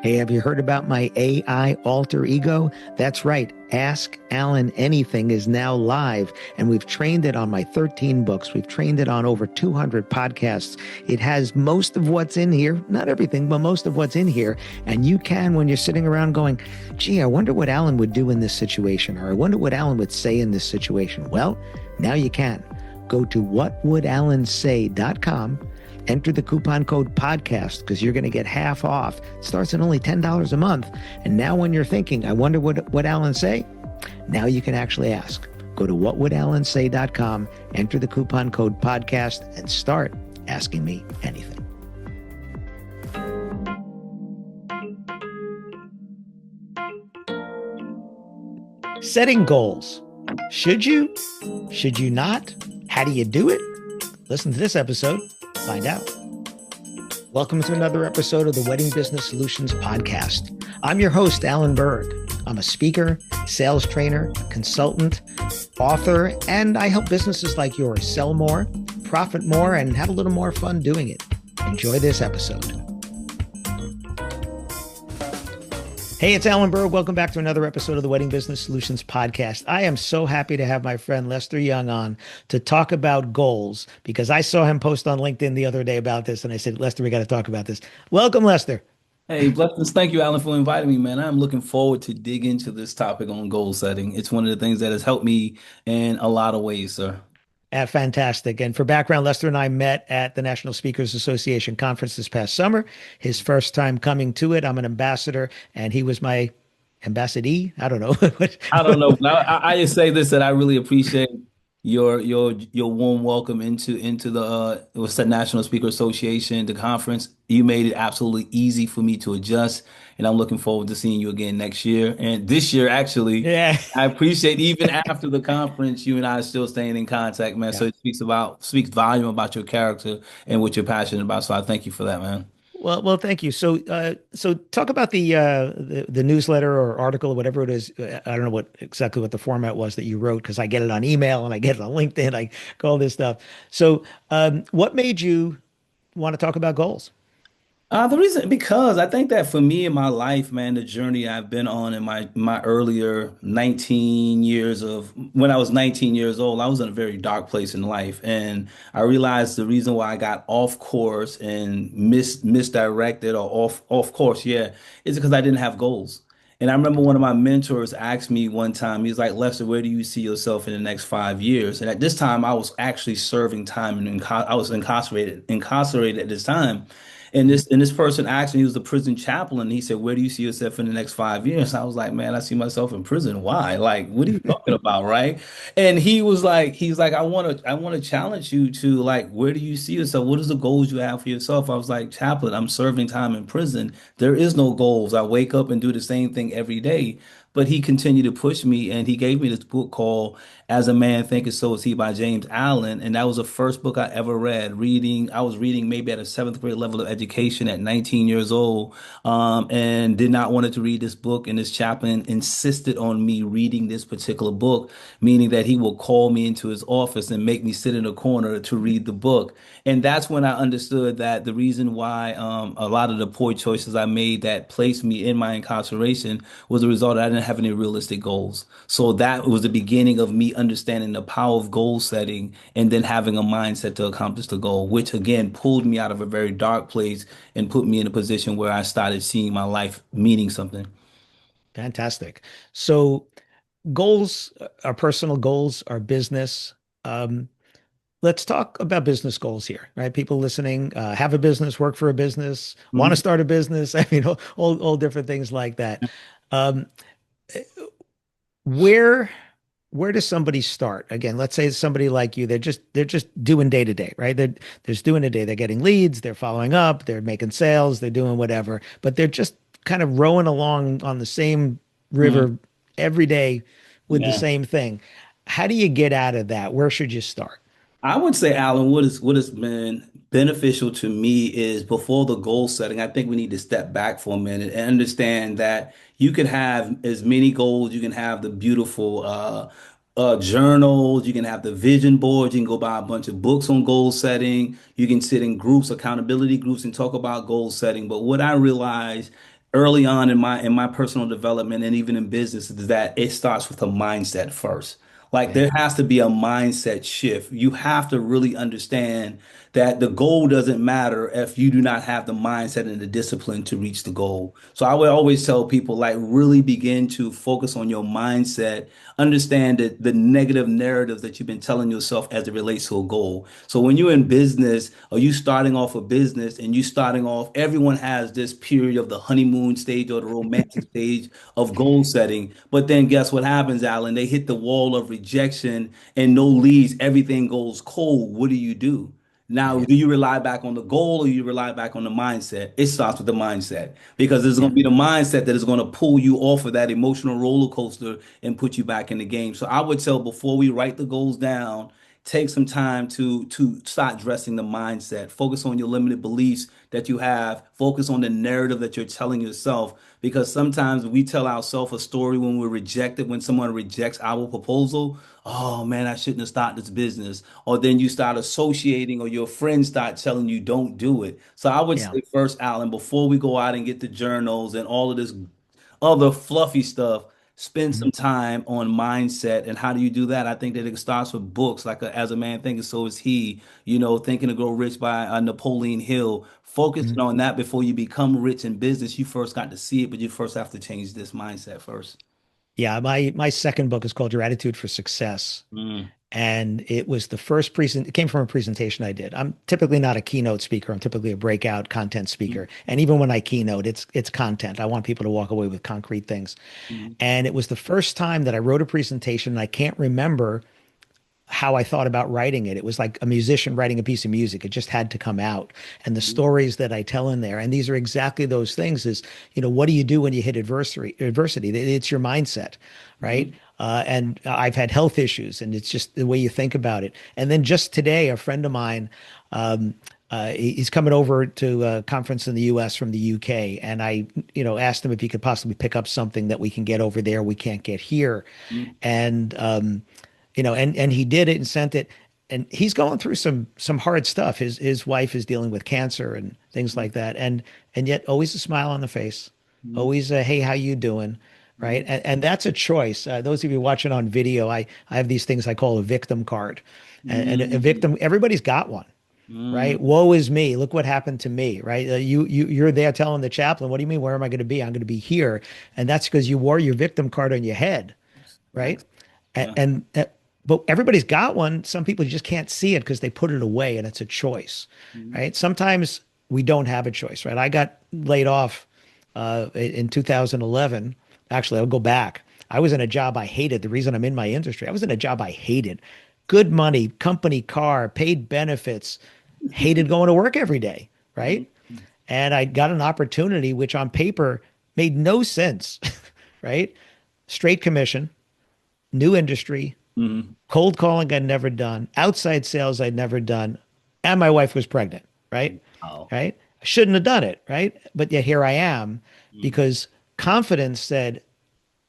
Hey, have you heard about my AI alter ego? That's right. Ask Alan Anything is now live, and we've trained it on my 13 books. We've trained it on over 200 podcasts. It has most of what's in here, not everything, but most of what's in here. And you can, when you're sitting around going, gee, I wonder what Alan would do in this situation, or I wonder what Alan would say in this situation. Well, now you can. Go to whatwouldallansay.com. Enter the coupon code podcast because you're going to get half off. It starts at only $10 a month. And now when you're thinking, I wonder what Alan say? Now you can actually ask. Go to whatwouldallansay.com, enter the coupon code podcast, and start asking me anything. Setting goals. Should you? Should you not? How do you do it? Listen to this episode. Find out. Welcome to another episode of the Wedding Business Solutions Podcast. I'm your host, Alan Berg. I'm a speaker, sales trainer, consultant, author, and I help businesses like yours sell more, profit more, and have a little more fun doing it. Enjoy this episode. Hey, it's Alan Berg. Welcome back to another episode of the Wedding Business Solutions Podcast. I am so happy to have my friend Lester Young on to talk about goals because I saw him post on LinkedIn the other day about this and I said, Lester, we got to talk about this. Welcome, Lester. Hey, blessings. Thank you, Alan, for inviting me, man. I'm looking forward to dig into this topic on goal setting. It's one of the things that has helped me in a lot of ways, sir. Fantastic. And for background, Lester and I met at the National Speakers Association conference this past summer. His first time coming to it. I'm an ambassador, and he was my ambassadee. I don't know. I don't know. I just say this that I really appreciate your warm welcome into the it was the National Speaker Association, the conference. You made it absolutely easy for me to adjust, and I'm looking forward to seeing you again next year and this year. Actually, Yeah. I appreciate even after the conference, you and I are still staying in contact, man. Yeah. So it speaks volume about your character and what you're passionate about. So I thank you for that, man. Well, thank you. So talk about the newsletter or article or whatever it is. I don't know exactly what the format was that you wrote because I get it on email and I get it on LinkedIn. I get all this stuff. So, what made you want to talk about goals? The reason, because I think that for me in my life, man, the journey I've been on in my earlier 19 years of when I was 19 years old, I was in a very dark place in life, and I realized the reason why I got off course and misdirected or off course, yeah, is because I didn't have goals. And I remember one of my mentors asked me one time, he was like, Lester, where do you see yourself in the next 5 years? And at this time, I was actually serving time and I was incarcerated at this time. And this person asked me, he was the prison chaplain. He said, where do you see yourself in the next 5 years? I was like, man, I see myself in prison. Why? Like, what are you talking about? Right. And he's like, I want to challenge you to like, where do you see yourself? What is the goals you have for yourself? I was like, chaplain, I'm serving time in prison. There is no goals. I wake up and do the same thing every day. But he continued to push me and he gave me this book called As a Man Thinketh, So Is He by James Allen. And that was the first book I ever read. I was reading maybe at a seventh grade level of education at 19 years old, and did not want to read this book. And this chaplain insisted on me reading this particular book, meaning that he will call me into his office and make me sit in a corner to read the book. And that's when I understood that the reason why a lot of the poor choices I made that placed me in my incarceration was a result that I didn't have any realistic goals. So that was the beginning of me understanding the power of goal setting and then having a mindset to accomplish the goal, which again pulled me out of a very dark place and put me in a position where I started seeing my life meaning something. Fantastic. So goals are personal goals, are business. Um, let's talk about business goals here, right? People listening, have a business, work for a business, want to Mhm. start a business. I mean, all different things like that. Um, where where does somebody start? Again, let's say it's somebody like you, they're just doing day to day, right? They're just doing a day. They're getting leads, they're following up, they're making sales, they're doing whatever, but they're just kind of rowing along on the same Mhm. river every day with the Yeah. same thing. How do you get out of that? Where should you start? I would say, Alan, what has been beneficial to me is before the goal setting, I think we need to step back for a minute and understand that you can have as many goals, you can have the beautiful journals, you can have the vision boards, you can go buy a bunch of books on goal setting, you can sit in groups, accountability groups, and talk about goal setting. But what I realized early on in my personal development and even in business is that it starts with a mindset first. Like Yeah. there has to be a mindset shift. You have to really understand that the goal doesn't matter if you do not have the mindset and the discipline to reach the goal. So I would always tell people like really begin to focus on your mindset, understand that the negative narratives that you've been telling yourself as it relates to a goal. So when you're in business or you starting off a business and you starting off, everyone has this period of the honeymoon stage or the romantic stage of goal setting. But then guess what happens, Alan? They hit the wall of rejection and no leads. Everything goes cold. What do? Now, Right. do you rely back on the goal or you rely back on the mindset? It starts with the mindset because it's going Yeah. to be the mindset that is going to pull you off of that emotional roller coaster and put you back in the game. So I would tell before we write the goals down, take some time to start dressing the mindset. Focus on your limited beliefs that you have. Focus on the narrative that you're telling yourself because sometimes we tell ourselves a story when we're rejected, when someone rejects our proposal. Oh man, I shouldn't have started this business. Or then you start associating, or your friends start telling you don't do it. So I would Yeah. say first, Alan, before we go out and get the journals and all of this other fluffy stuff, spend Mhm. some time on mindset. And how do you do that? I think that it starts with books like As a Man Thinketh, So Is He, Thinking to Grow Rich by Napoleon Hill. Focusing Mhm. on that before you become rich in business. You first got to see it, but you first have to change this mindset first. Yeah. My second book is called Your Attitude for Success. Mm, And it was the first present, it came from a presentation I did. I'm typically not a keynote speaker. I'm typically a breakout content mm, speaker. And even when I keynote, it's content. I want people to walk away with concrete things. mm, And it was the first time that I wrote a presentation, and I can't remember how I thought about writing it. It was like a musician writing a piece of music. It just had to come out. And the mm, stories that I tell in there, and these are exactly those things is, what do you do when you hit adversity? It's your mindset, right? mm, And I've had health issues, and it's just the way you think about it. And then just today, a friend of mine, he's coming over to a conference in the US from the UK. And I, asked him if he could possibly pick up something that we can get over there, we can't get here. mm, And, and he did it and sent it. And he's going through some hard stuff. His wife is dealing with cancer and things mm, like that. And yet always a smile on the face, mm, always a, hey, how you doing? mm, Right. And that's a choice. Those of you watching on video, I have these things I call a victim card. And a mm, victim, everybody's got one, right? mm. Woe is me. Look what happened to me, right? You're there telling the chaplain, what do you mean? Where am I going to be? I'm going to be here. And that's because you wore your victim card on your head, right? Yes. And, Yeah. and but everybody's got one. Some people just can't see it because they put it away, and it's a choice, Mm, right? Sometimes we don't have a choice, right? I got laid off in 2011. Actually, I'll go back. I was in a job I hated. The reason I'm in my industry, I was in a job I hated. Good money, company car, paid benefits, hated going to work every day, mm, right? And I got an opportunity which on paper made no sense, right? Straight commission, new industry, mm. cold calling I'd never done, outside sales I'd never done, and my wife was pregnant, right? Wow. Right? I shouldn't have done it, right? But yet here I am Mm, because confidence said,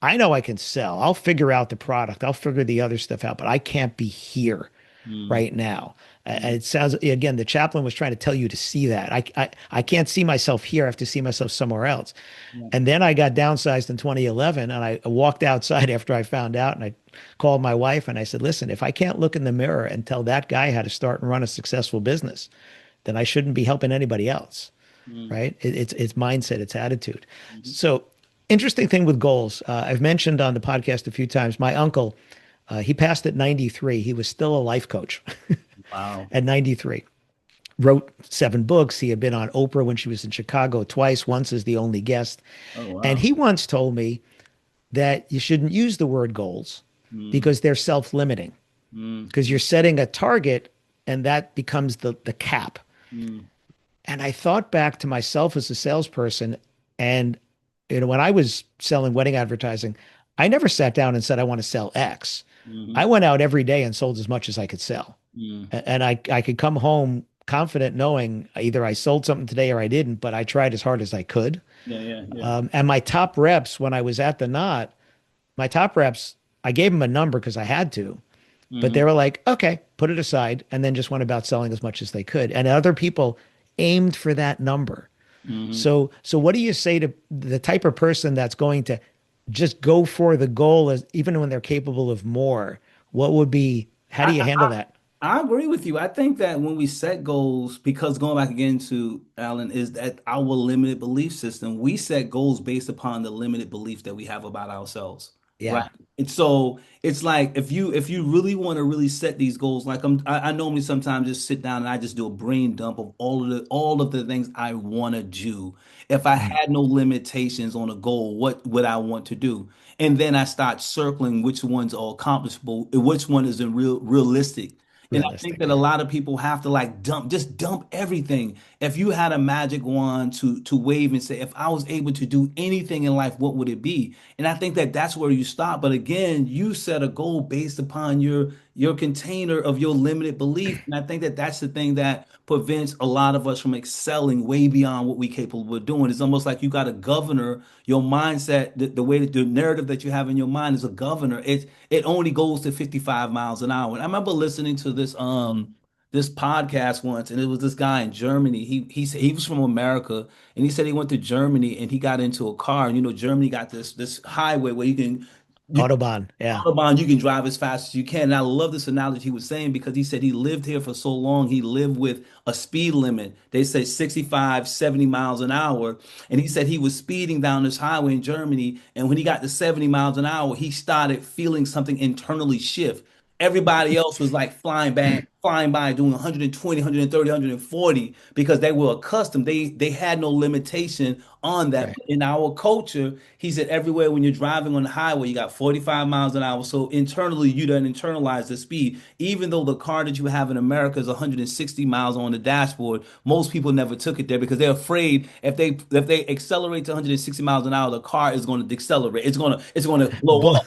I know I can sell. I'll figure out the product. I'll figure the other stuff out, but I can't be here mm, right now. mm. It sounds again, the chaplain was trying to tell you to see that. I can't see myself here. I have to see myself somewhere else. Yeah. And then I got downsized in 2011 and I walked outside after I found out and I called my wife and I said, listen, if I can't look in the mirror and tell that guy how to start and run a successful business, then I shouldn't be helping anybody else. Mm, Right. It's mindset, it's attitude. mhm. So interesting thing with goals. I've mentioned on the podcast a few times, my uncle, he passed at 93. He was still a life coach Wow. at 93. Wrote 7 books. He had been on Oprah when she was in Chicago twice, once as the only guest. Oh, And wow. he once told me that you shouldn't use the word goals Mm, because they're self-limiting, mm, because you're setting a target and that becomes the cap. mm, And I thought back to myself as a salesperson. And, when I was selling wedding advertising, I never sat down and said, I want to sell X. I mhm, went out every day and sold as much as I could sell. mm. And I could come home confident knowing either I sold something today or I didn't, but I tried as hard as I could. Yeah, yeah, yeah. And my top reps, when I was at the knot, my top reps, I gave them a number because I had to, but they Mhm, were like, okay, put it aside, and then just went about selling as much as they could. And other people aimed for that number. Hmm. So what do you say to the type of person that's going to just go for the goal as even when they're capable of more? What would be, how do you handle that? I agree with you. I think that when we set goals, because going back again to Alan, is that our limited belief system, we set goals based upon the limited belief that we have about ourselves, right? Yeah. And so it's like if you really want to really set these goals, like I normally sometimes just sit down and I just do a brain dump of all of the things I want to do. If I Mhm. had no limitations on a goal, what would I want to do? And then I start circling which ones are accomplishable, and which one is in realistic. And I think Realistic. that a Yeah. lot of people have to like just dump everything. If you had a magic wand to wave and say, if I was able to do anything in life, what would it be? And I think that that's where you stop. But again, you set a goal based upon your container of your limited belief. And I think that that's the thing that prevents a lot of us from excelling way beyond what we're capable of doing. It's almost like you got to governor your mindset, the way that the narrative that you have in your mind is a governor. It only goes to 55 miles an hour. And I remember listening to this podcast once, and it was this guy in Germany. He said he was from America, and he said he went to Germany and he got into a car. And Germany got this highway where you Autobahn. Yeah. Autobahn, you can drive as fast as you can. And I love this analogy he was saying because he said he lived here for so long. He lived with a speed limit. They say 65, 70 miles an hour. And he said he was speeding down this highway in Germany. And when he got to 70 miles an hour, he started feeling something internally shift. Everybody else was like flying by, doing 120, 130, 140 because they were accustomed. They had no limitation on that. Right. But in our culture, he said everywhere when you're driving on the highway, you got 45 miles an hour. So internally, you don't internalize the speed. Even though the car that you have in America is 160 miles on the dashboard, most people never took it there because they're afraid if they accelerate to 160 miles an hour, the car is going to decelerate. It's going to blow Bull- up.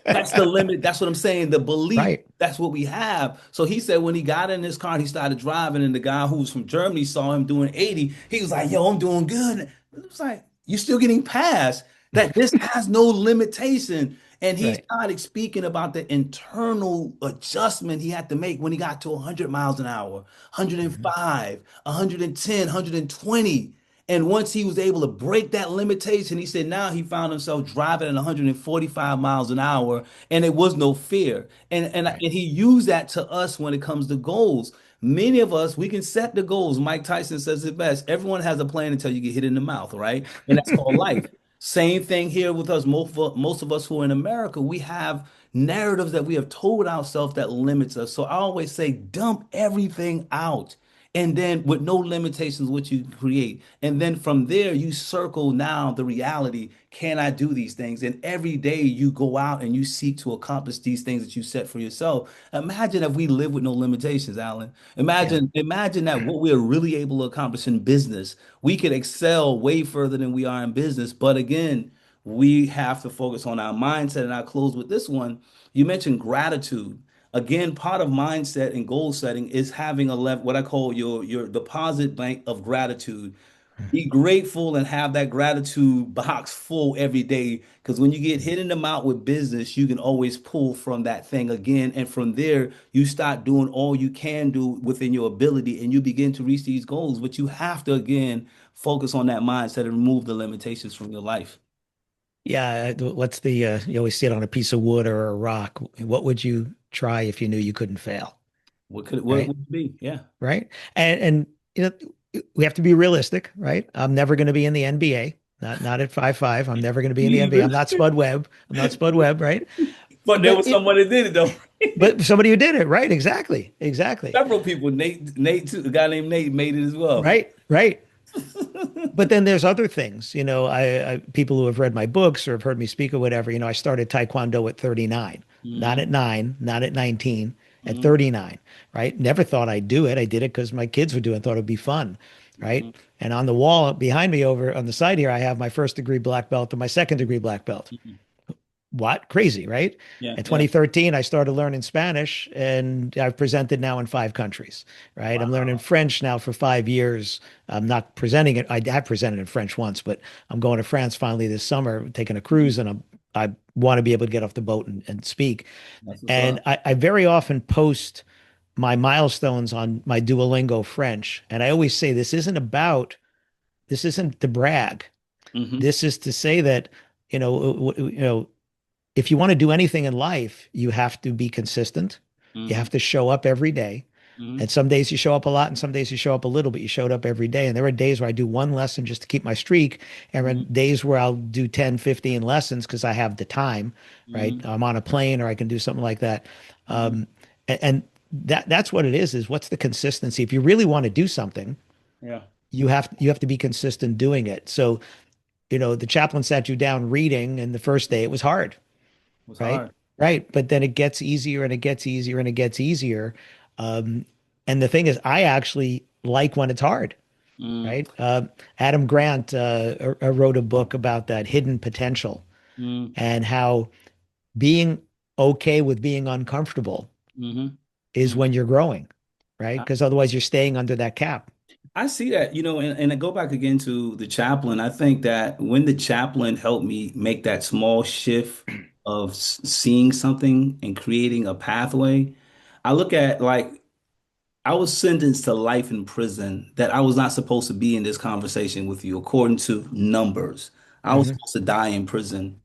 That's the limit. That's what I'm saying. The belief, Right. that's what we have. So he said when he got in his car and he started driving, and the guy who was from Germany saw him doing 80, he was like, yo, I'm doing good. It was like, you're still getting past that. This has no limitation. And he Right. started speaking about the internal adjustment he had to make when he got to 100 miles an hour, Mhm. 105, 110, 120. And once he was able to break that limitation, he said now he found himself driving at 145 miles an hour and it was no fear. And Right. he used that to us when it comes to goals. Many of us, we can set the goals. Mike Tyson says it best. Everyone has a plan until you get hit in the mouth, right? And that's called life. Same thing here with us. Most of us who are in America, we have narratives that we have told ourselves that limits us. So I always say, dump everything out. And then with no limitations, what you create. And then from there, you circle now the reality. Can I do these things? And every day you go out and you seek to accomplish these things that you set for yourself. Imagine if we live with no limitations, Alan. Yeah. Imagine that what we're really able to accomplish in business. We could excel way further than we are in business. But again, we have to focus on our mindset. And I'll close with this one. You mentioned gratitude. Again, part of mindset and goal setting is having what I call your deposit bank of gratitude. Be grateful and have that gratitude box full every day. Because when you get hit in the mouth with business, you can always pull from that thing again. And from there, you start doing all you can do within your ability and you begin to reach these goals. But you have to, again, focus on that mindset and remove the limitations from your life. Yeah. What's the, you always see it on a piece of wood or a rock. What would you try if you knew you couldn't fail? What Right. would it be? Yeah. Right. And you know, we have to be realistic, right? I'm never going to be in the NBA. Not at 5'5". I'm never going to be in the NBA. Jesus. I'm not Spud Webb. I'm not Spud Webb, right? But there But was someone that did it though. but somebody who did it, right? Exactly. Exactly. Several people. Nate too. A guy named Nate made it as well. Right. Right. But then there's other things, I people who have read my books or have heard me speak or whatever, I started Taekwondo at 39, not Hmm. at 9, not at 19, at Hmm. 39, right? Never thought I'd do it. I did it because my kids were doing it, thought it'd be fun, right? Hmm. And on the wall behind me over on the side here, I have my first degree black belt and my second degree black belt. Hmm. What? Crazy, right? Yeah. In Yeah. 2013, I started learning Spanish and I've presented now in 5 countries, right? I'm learning Wow. French now for 5 years. I'm not presenting it. I have presented in French once, but I'm going to France finally this summer, taking a cruise, and I want to be able to get off the boat and speak. That's what's And up. I very often post my milestones on my Duolingo French. And I always say this isn't about this isn't to brag. Hmm. This is to say that, if you want to do anything in life, you have to be consistent. You Hmm. have to show up every day. Hmm. And some days you show up a lot and some days you show up a little, but you showed up every day. And there are days where I do one lesson just to keep my streak. And then days where I'll do 10, 15 lessons because I have the time, right? Hmm. I'm on a plane or I can do something like that. Hmm. And that's what it is what's the consistency? If you really want to do something, Yeah, it you have to be consistent doing it. So, the chaplain sat you down reading, and the first day it was hard, was right? hard. Right. But then it gets easier and it gets easier and it gets easier. Um, and the thing is, I actually like when it's hard, Mm, right? Adam Grant wrote a book about that hidden potential mm, and how being okay with being uncomfortable hmm. is when you're growing, right? I, Because otherwise you're staying under that cap. I see that, and I go back again to the chaplain. I think that when the chaplain helped me make that small shift of seeing something and creating a pathway, I look at like I was sentenced to life in prison that I was not supposed to be in this conversation with you, according to numbers. I was Hmm. supposed to die in prison.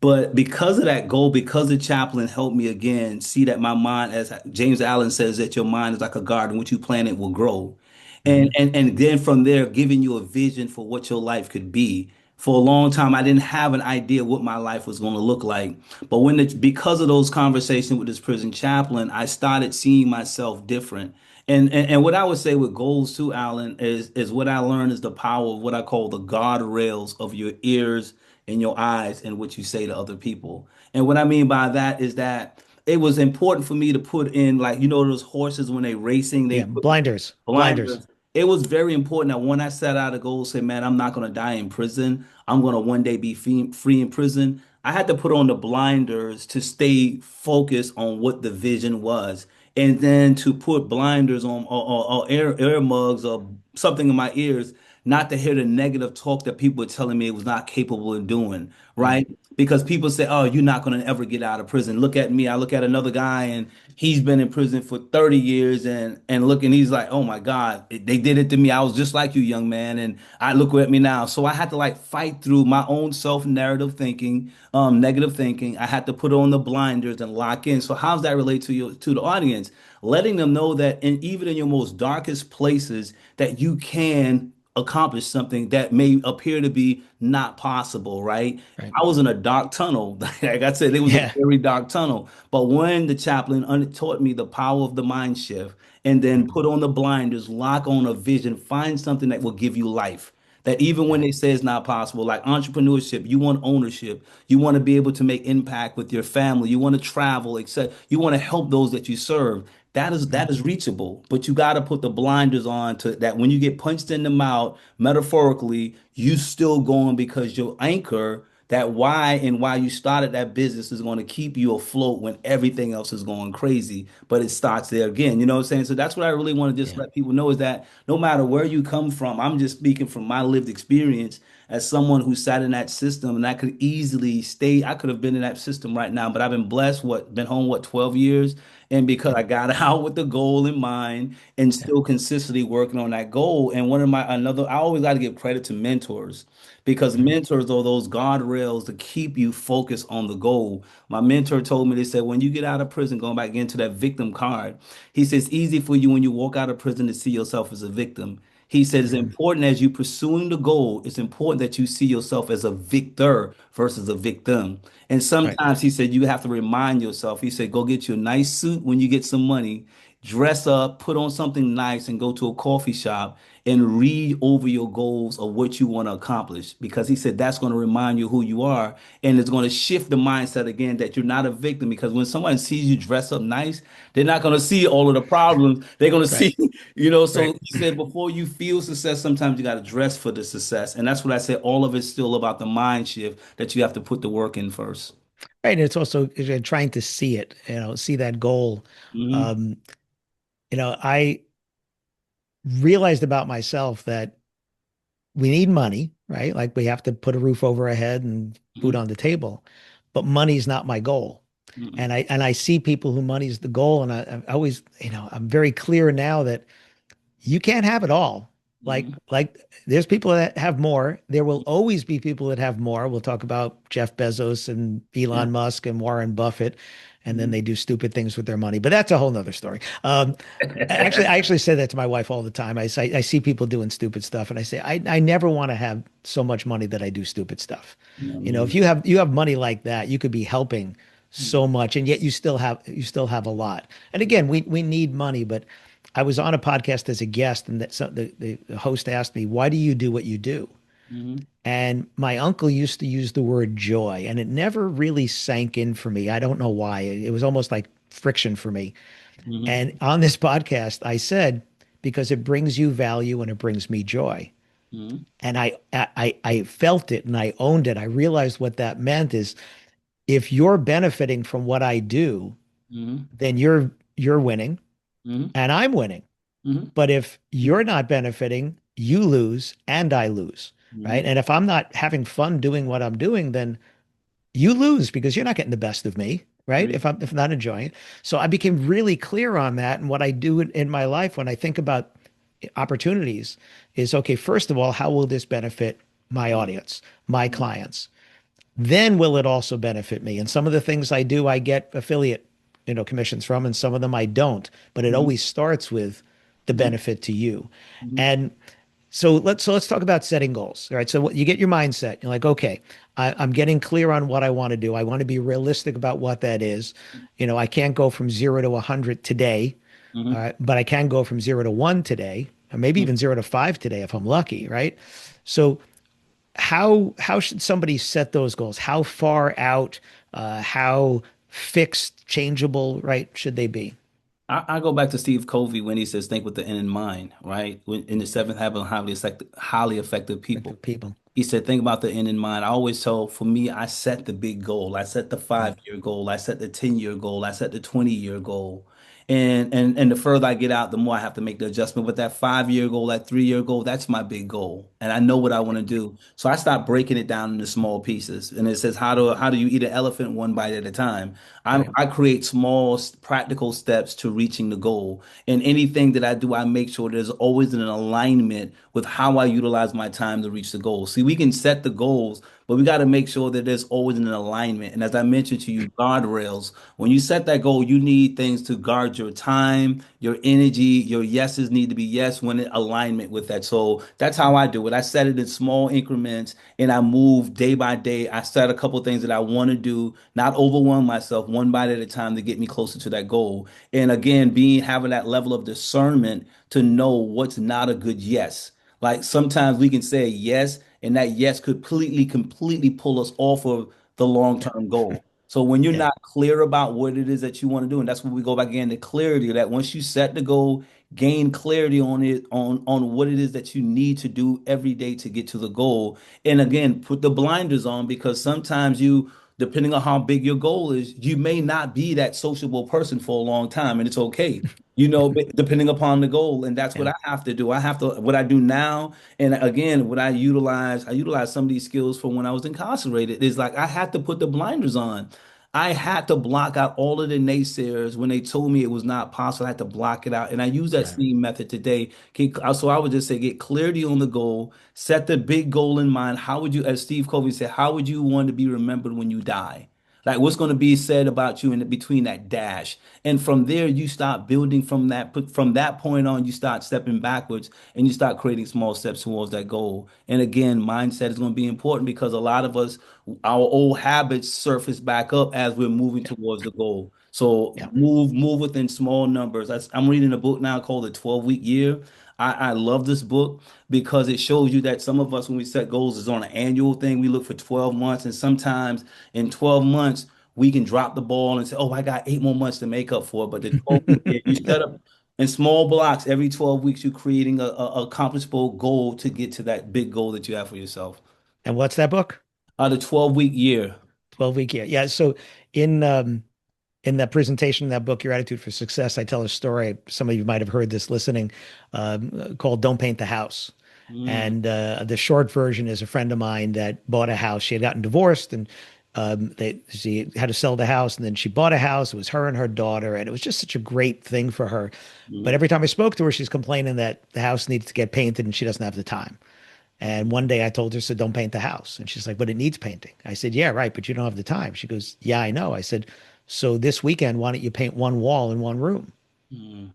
But because of that goal, because the chaplain helped me again see that my mind, as James Allen says, that your mind is like a garden, what you plant it will grow. And Hmm. and then from there, giving you a vision for what your life could be. For a long time, I didn't have an idea what my life was going to look like. But because of those conversations with this prison chaplain, I started seeing myself different. And what I would say with goals too, Alan, is what I learned is the power of what I call the guardrails of your ears in your eyes and what you say to other people. And what I mean by that is that it was important for me to put in, like, those horses when they racing, they Yeah. put the Blinders, blinders. blinders. It was very important that when I set out a goal, say, man, I'm not going to die in prison. I'm going to one day be free in prison. I had to put on the blinders to stay focused on what the vision was. And then to put blinders on or ear mugs or something in my ears, not to hear the negative talk that people were telling me it was not capable of doing, Mm. right? Because people say, oh, you're not going to ever get out of prison. Look at me. I look at another guy and he's been in prison for 30 years and look, and he's like, oh my God, they did it to me. I was just like you, young man. And I look at me now. So I had to like fight through my own self-narrative thinking, negative thinking. I had to put on the blinders and lock in. So how does that relate to the audience? Letting them know that even in your most darkest places, that you can accomplish something that may appear to be not possible, right? Right. I was in a dark tunnel. Like I said, it was a Yeah. very dark tunnel. But when the chaplain taught me the power of the mind shift and then Mhm. put on the blinders, lock on a vision, find something that will give you life. That even when Yeah. they say it's not possible, like entrepreneurship, you want ownership, you want to be able to make impact with your family, you want to travel, etc. You want to help those that you serve. That is Mhm. that is reachable, but you got to put the blinders on to that. When you get punched in the mouth, metaphorically, you still going because your anchor, that why and why you started that business is going to keep you afloat when everything else is going crazy. But it starts there again. You know what I'm saying? So that's what I really want to just Yeah. let people know is that no matter where you come from, I'm just speaking from my lived experience as someone who sat in that system and I could easily stay. I could have been in that system right now, but I've been blessed, been home, 12 years. And because Yeah. I got out with the goal in mind and Yeah. still consistently working on that goal. And I always got to give credit to mentors because Mhm. mentors are those guardrails to keep you focused on the goal. My mentor told me, they said, when you get out of prison, going back into that victim card, he says, it's easy for you when you walk out of prison to see yourself as a victim. He said it's Mhm. important as you pursuing the goal, it's important that you see yourself as a victor versus a victim. And Right. sometimes he said you have to remind yourself. He said, go get you a nice suit when you get some money, dress up, put on something nice, and go to a coffee shop and read over your goals of what you want to accomplish. Because he said that's going to remind you who you are. And it's going to shift the mindset again that you're not a victim. Because when someone sees you dress up nice, they're not going to see all of the problems. They're going to Right. see, Right. so he said before you feel success, sometimes you got to dress for the success. And that's what I said. All of it's still about the mind shift that you have to put the work in first. Right. And it's also trying to see it, see that goal. Hmm. Um, I realized about myself that we need money, right? Like we have to put a roof over our head and food Hmm. on the table, but money's not my goal. Hmm. And I see people who money's the goal, and I always, I'm very clear now that you can't have it all. Mm-hmm. Like there's people that have more. There will always be people that have more. We'll talk about Jeff Bezos and Yeah. Elon Musk and Warren Buffett, and then Mm-hmm. they do stupid things with their money. But that's a whole nother story. I actually say that to my wife all the time. I see people doing stupid stuff, and I say I never want to have so much money that I do stupid stuff. Yeah, You know, if man. you have money like that, you could be helping so much, and yet you still have a lot. And again, we need money, but I was on a podcast as a guest, and the host asked me, "Why do you do what you do?" Mm-hmm. And my uncle used to use the word joy, and it never really sank in for me. I don't know why. It was almost like friction for me. Mm-hmm. And on this podcast, I said, because it brings you value and it brings me joy. Mm-hmm. And I felt it and I owned it. I realized what that meant is if you're benefiting from what I do, Mm-hmm. then you're winning Mm-hmm. and I'm winning. Mm-hmm. But if you're not benefiting, you lose and I lose, Mm-hmm. right? And if I'm not having fun doing what I'm doing, then you lose because you're not getting the best of me, right? Agree. If I'm not enjoying it. So I became really clear on that. And what I do in my life when I think about opportunities is okay, first of all, how will this benefit my audience, my Mm-hmm. clients? Then will it also benefit me? And some of the things I do, I get affiliate, commissions from, and some of them I don't. But it Mm-hmm. always starts with the Mm-hmm. benefit to you. Mm-hmm. And so let's talk about setting goals. All right. So you get your mindset. You're like, okay, I'm getting clear on what I want to do. I want to be realistic about what that is. I can't go from 0 to 100 today. All Mm-hmm. right, but I can go from 0 to 1 today, or maybe even 0 to 5 today if I'm lucky, right? So how should somebody set those goals? How far out, how fixed, changeable, right, should they be? I go back to Steve Covey when he says, "Think with the end in mind." Right? In the seventh habit of highly effective people, Effective people. he said, "Think about the end in mind." I always tell, for me, I set the big goal. I set the Yeah. 5 year goal. I set the 10 year goal. I set the 20 year goal. And the further I get out, the more I have to make the adjustment. But that 5 year goal, that 3 year goal, that's my big goal, and I know what I want to do. So I start breaking it down into small pieces. And it says, how do you eat an elephant one bite at a time? Right. I create small practical steps to reaching the goal. And anything that I do, I make sure there's always an alignment with how I utilize my time to reach the goal. See, we can set the goals, but we got to make sure that there's always an alignment. And as I mentioned to you, guardrails. When you set that goal, you need things to guard your time, your energy, your yeses need to be yes when in alignment with that. So that's how I do it. I set it in small increments and I move day by day. I set a couple things that I want to do, not overwhelm myself one bite at a time to get me closer to that goal. And again, having that level of discernment to know what's not a good yes. Like sometimes we can say yes, and that yes could completely pull us off of the Yeah. long-term goal. So when you're Yeah. not clear about what it is that you want to do, and that's where we go back again to clarity, that once you set the goal, gain clarity on it, on what it is that you need to do every day to get to the goal. And again, put the blinders on because sometimes depending on how big your goal is, you may not be that sociable person for a long time, and it's okay. Depending upon the goal, and that's what Yeah. I have to do. I have to what I do now, and again, what I utilize some of these skills from when I was incarcerated. Is like I had to put the blinders on. I had to block out all of the naysayers when they told me it was not possible. I had to block it out, and I use that Right. same method today. So I would just say, get clarity on the goal, set the big goal in mind. How would you, as Steve Covey said, how would you want to be remembered when you die? Like what's going to be said about you in between that dash, and from there you start building from that. From that point on, you start stepping backwards, and you start creating small steps towards that goal. And again, mindset is going to be important because a lot of us, our old habits surface back up as we're moving Yeah. towards the goal. So Yeah. move within small numbers. I'm reading a book now called The 12-Week Year. I love this book because it shows you that some of us, when we set goals, is on an annual thing. We look for 12 months, and sometimes in 12 months, we can drop the ball and say, oh, I got 8 more months to make up for it. But the 12-week year, you set up in small blocks every 12 weeks, you're creating a accomplishable goal to get to that big goal that you have for yourself. And what's that book? The 12-week year. 12-week year. Yeah. So in in that presentation, that book, Your Attitude for Success, I tell a story. Some of you might have heard this listening, called Don't Paint the House. Mm, And the short version is a friend of mine that bought a house. She had gotten divorced and She had to sell the house, and then she bought a house. It was her and her daughter, and it was just such a great thing for her. But Mhm. every time I spoke to her, she's complaining that the house needs to get painted and she doesn't have the time. And one day I told her, so don't paint the house. And she's like, but it needs painting. I said, yeah, right, but you don't have the time. She goes, yeah, I know. I said, so this weekend, why don't you paint one wall in one room? Mhm.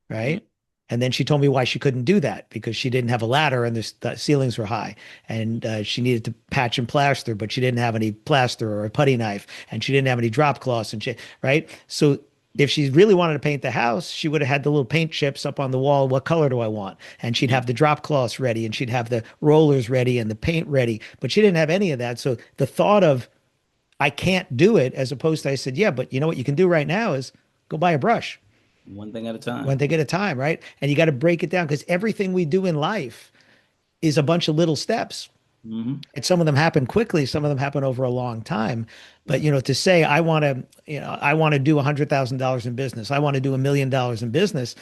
Right. And then she told me why she couldn't do that because she didn't have a ladder and the ceilings were high and she needed to patch and plaster, but she didn't have any plaster or a putty knife and she didn't have any drop cloths and right. So if she really wanted to paint the house, she would have had the little paint chips up on the wall. What color do I want? And she'd Mhm. have the drop cloths ready and she'd have the rollers ready and the paint ready, but she didn't have any of that. So the thought of I can't do it as opposed to I said, yeah, but you know what you can do right now is go buy a brush One thing at a one time. thing at a time, right? And you got to break it down because everything we do in life is a bunch of little steps. Hmm. And some of them happen quickly, some of them happen over a long time. But to say I want to do $100,000 in business, I want to do $1 million in business.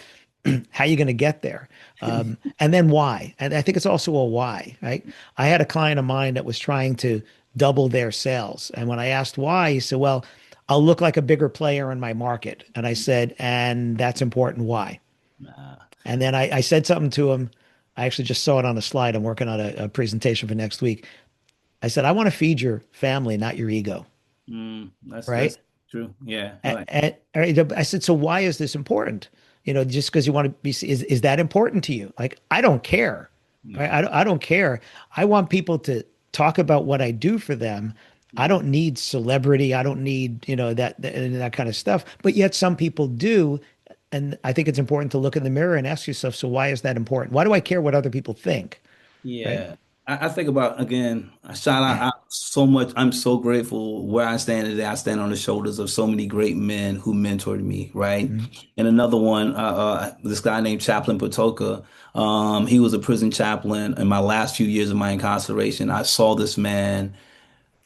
How are you going to get there? And then why? And I think it's also a why, right? I had a client of mine that was trying to double their sales, and when I asked why, he said, "Well, I'll look like a bigger player in my market." And I said, "And that's important. Why?" Nah. And then I said something to him. I actually just saw it on a slide. I'm working on a presentation for next week. I said, I want to feed your family, not your ego. That's Right. true. Yeah. Right. I said, so why is this important? Just because you want to be, is that important to you? Like, I don't care. Right. Yeah. I don't care. I want people to talk about what I do for them. I Mhm. don't need celebrity. I don't need, that kind of stuff. But yet some people do. And I think it's important to look in the mirror and ask yourself, so why is that important? Why do I care what other people think? Right. Yeah. I think about again, I shout out so much. I'm so grateful where I stand today. I stand on the shoulders of so many great men who mentored me, right? Mhm. And another one, this guy named Chaplain Patoka, he was a prison chaplain in my last few years of my incarceration. I saw this man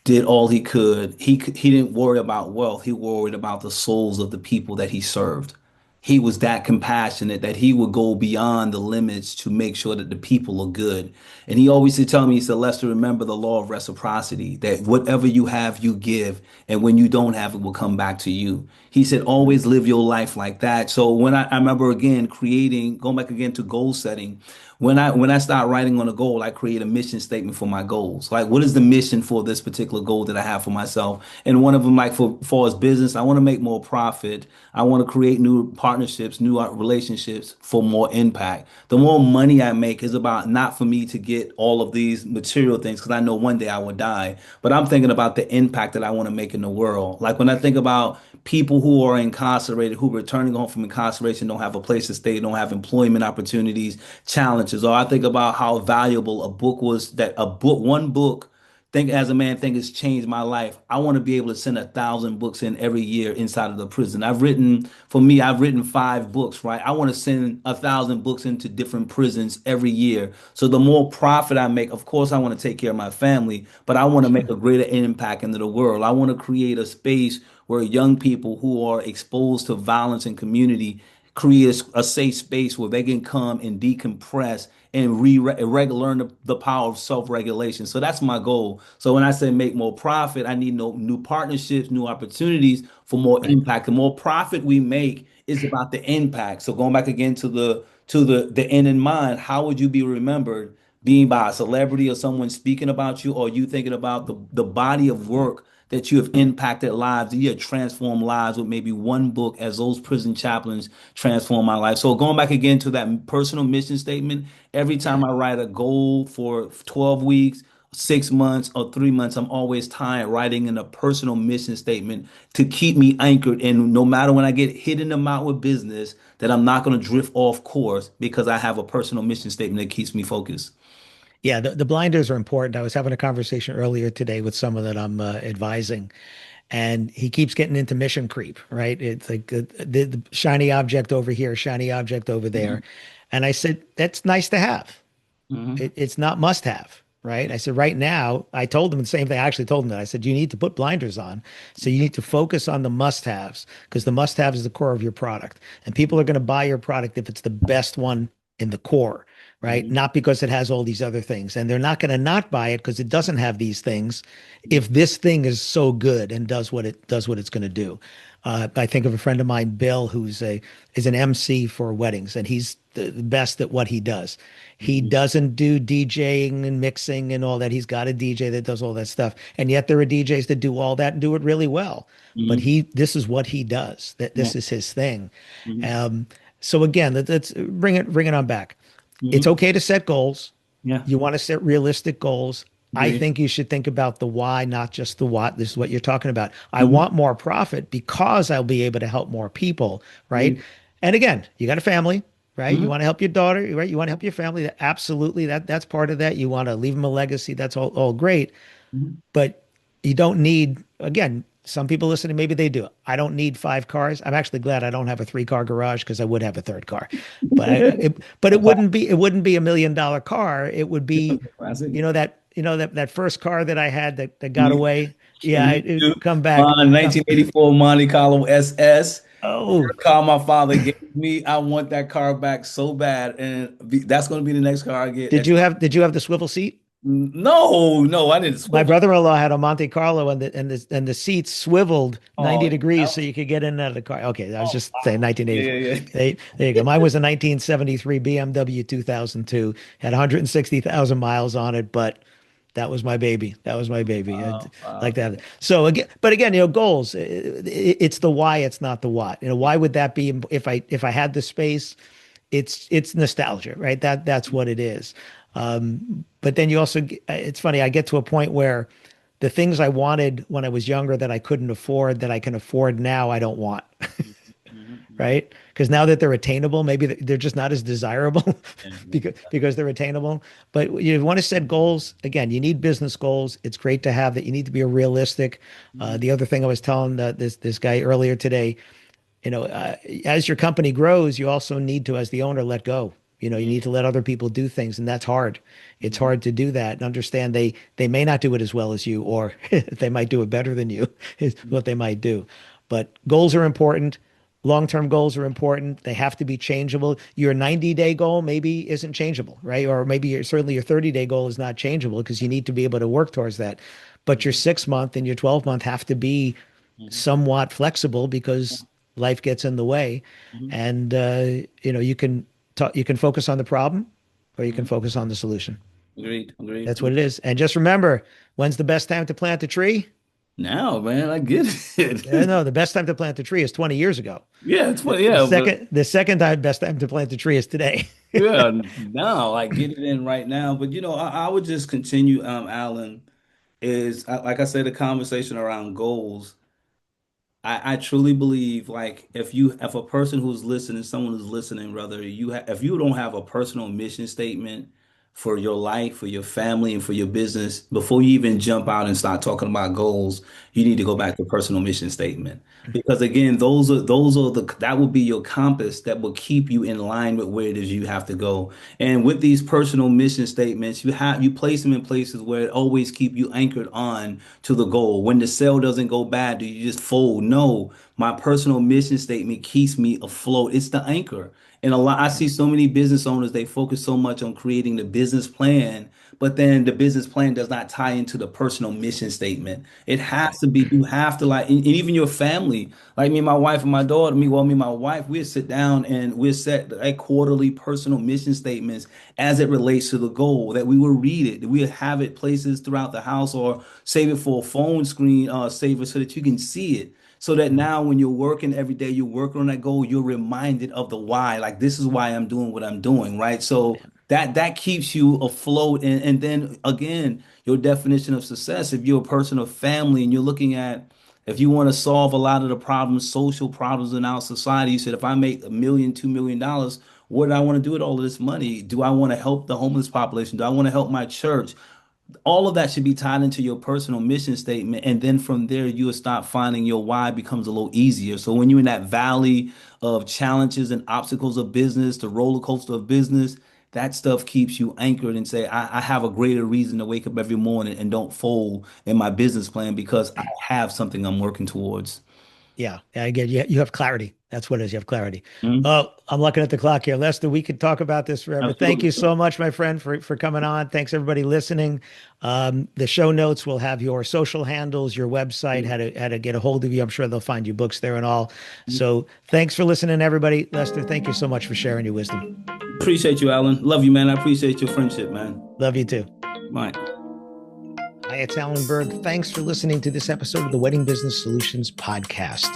did all he could. He didn't worry about wealth. He worried about the souls of the people that he served. He was that compassionate that he would go beyond the limits to make sure that the people are good. And he always used to tell me, he said, Lester, remember the law of reciprocity, that whatever you have, you give. And when you don't have, it will come back to you. He said, always live your life like that. So when I remember again creating, going back again to goal setting, when I start writing on a goal, I create a mission statement for my goals. Like, what is the mission for this particular goal that I have for myself? And one of them, like for as business, I want to make more profit. I want to create new partnerships, new relationships for more impact. The more money I make is about not for me to get all of these material things because I know one day I will die, but I'm thinking about the impact that I want to make in the world. Like when I think about people who are incarcerated, who are returning home from incarceration, don't have a place to stay, don't have employment opportunities, challenges. Or I think about how valuable a book was that a book, one book, think as a man, think has changed my life. I want to be able to send 1,000 books in every year inside of the prison. For me, I've written 5 books, right? I want to send 1,000 books into different prisons every year. So the more profit I make, of course, I want to take care of my family, but I want to make a greater impact into the world. I want to create a space where young people who are exposed to violence in community create a safe space where they can come and decompress and learn the power of self-regulation. So that's my goal. So when I say make more profit, I need new partnerships, new opportunities for more Right. impact. The more profit we make is about the impact. So going back again to the end in mind, how would you be remembered? Being by a celebrity or someone speaking about you, or you thinking about the body of work that you have impacted lives, that you have transformed lives with maybe one book as those prison chaplains transform my life. So going back again to that personal mission statement, every time Yeah. I write a goal for 12 weeks, 6 months, or 3 months, I'm always tired writing in a personal mission statement to keep me anchored. And no matter when I get hit in the mouth with business, that I'm not going to drift off course because I have a personal mission statement that keeps me focused. Yeah, the blinders are important. I was having a conversation earlier today with someone that I'm advising, and he keeps getting into mission creep, right? It's like the shiny object over here, shiny object over there. Mhm. And I said, that's nice to have. Mhm. It's not must have, right? I said, right now, I told him the same thing. I actually told him that. I said, you need to put blinders on. So you need to focus on the must haves because the must have is the core of your product. And people are going to buy your product if it's the best one in the core, right? Mhm. Not because it has all these other things. And they're not going to not buy it because it doesn't have these things Mhm. if this thing is so good and does what it's going to do. I think of a friend of mine, Bill, who's a is an MC for weddings, and he's the best at what he does. He Mhm. doesn't do DJing and mixing and all that. He's got a DJ that does all that stuff, and yet there are DJs that do all that and do it really well. But Mhm. this is what he does. That Yeah. this is his thing. Mhm. Um, so again, let's bring it on back. It's Mhm. okay to set goals. Yeah. You want to set realistic goals. I Agree. think you should think about the why, not just the what. This is what you're talking about. I Mhm. want more profit because I'll be able to help more people, right? Agree. And again, you got a family, right? You Mhm. want to help your daughter, right? You want to help your family. Absolutely, that's part of that. You want to leave them a legacy. That's all great. Mhm. But you don't need, again, some people listening, maybe they do. I don't need five cars. I'm actually glad I don't have a three-car garage because I would have a third car. But A it wouldn't be $1 million car. It would be, classic. that first car that I had that got Me, away. Yeah, me too. it come back. Come. 1984 Monte Carlo SS. Oh, First car my father gave me. I want that car back so bad, and that's going to be the next car I get. did you have the swivel seat? No, no, I didn't My swivel. brother-in-law had a Monte Carlo and the seats swiveled Oh, 90 degrees yeah. so you could get in and out of the car. Okay, I was Oh, just saying wow. Yeah, 1984. yeah, There you go. Mine was a 1973 BMW 2002. Had 160,000 miles on it, but that was my baby. That was my baby. wow, Like wow. that. So again, but again, goals. It's the why. It's not the what. Why would that be if I had the space? It's nostalgia, right? That's what it is. But then it's funny. I get to a point where the things I wanted when I was younger that I couldn't afford that I can afford now, I don't want, Mhm, mhm, mhm. right? Because now that they're attainable, maybe they're just not as desirable Yeah, because they're attainable. But you want to set goals. Again, you need business goals. It's great to have that. You need to be realistic. mhm, The other thing I was telling this guy earlier today, as your company grows, you also need to, as the owner, let go. You mhm, need to let other people do things, and that's hard. It's mhm, hard to do that and understand they may not do it as well as you, or they might do it better than you, is mhm, what they might do. But goals are important. Long-term goals are important. They have to be changeable. Your 90-day goal maybe isn't changeable, right? Or maybe certainly your 30-day goal is not changeable because you need to be able to work towards that. But your mhm, 6 month and your 12 month have to be mhm, somewhat flexible because life gets in the way, mhm, and you can focus on the problem or you can mhm. focus on the solution. Agreed, agreed. That's what it is. And just remember, when's the best time to plant a tree? Now, man, I get Yeah, it. no, the best time to plant a tree is 20 years ago. Yeah, it's The, funny. the Yeah, but second the second time best time to plant a tree is today. yeah, now I get it in right now. But I would just continue, Alan, like I said, the conversation around goals. I truly believe like if a person who's listening, someone who's listening, rather if you don't have a personal mission statement for your life, for your family, and for your business, before you even jump out and start talking about goals, you need to go back to personal mission statement. Because again, those are that will be your compass that will keep you in line with where it is you have to go. And with these personal mission statements, you place them in places where it always keep you anchored on to the goal. When the sale doesn't go bad, do you just fold? No, my personal mission statement keeps me afloat. It's the anchor. And I see so many business owners, they focus so much on creating the business plan, but then the business plan does not tie into the personal mission statement. It has Right. to be, you have to and even your family, like me, my wife and my daughter, me and my wife, we'll sit down and we'll set like quarterly personal mission statements as it relates to the goal that we will read it. We'll have it places throughout the house or save it for a phone screen saver so that you can see it. So that Mhm. now when you're working every day, you're working on that goal, you're reminded of the why. Like this is why I'm doing what I'm doing, right? So that keeps you afloat. And then again, your definition of success, if you're a person of family and you're looking at if you want to solve a lot of the problems, social problems in our society, you said if I make $1 million, $2 million, what do I want to do with all of this money? Do I want to help the homeless population? Do I want to help my church? All of that should be tied into your personal mission statement. And then from there, you will start finding your why becomes a little easier. So when you're in that valley of challenges and obstacles of business, the roller coaster of business, that stuff keeps you anchored and say, I have a greater reason to wake up every morning and don't fold in my business plan because I have something I'm working towards. Yeah, again, you have clarity. That's what it is. You have clarity. Mhm. Oh, I'm looking at the clock here. Lester, we could talk about this forever. Thank Absolutely. you so much, my friend, for coming on. Thanks everybody listening. The show notes will have your social handles, your website, how to get a hold of you. I'm sure they'll find you books there and all. So thanks for listening, everybody. Lester, thank you so much for sharing your wisdom. Appreciate you, Alan. Love you, man. I appreciate your friendship, man. Love you too. Right. Hi, it's Alan Berg. Thanks for listening to this episode of the Wedding Business Solutions podcast.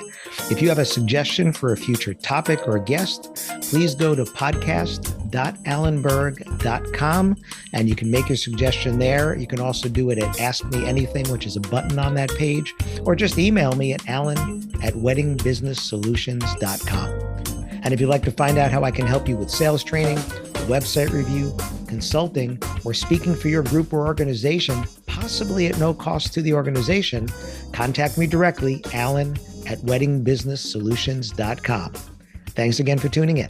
If you have a suggestion for a future topic or guest, please go to podcast.alanberg.com and you can make your suggestion there. You can also do it at Ask Me Anything, which is a button on that page, or just email me at alan@weddingbusinesssolutions.com. And if you'd like to find out how I can help you with sales training, website review, consulting, or speaking for your group or organization, possibly at no cost to the organization, contact me directly, alan@weddingbusinesssolutions.com. Thanks again for tuning in.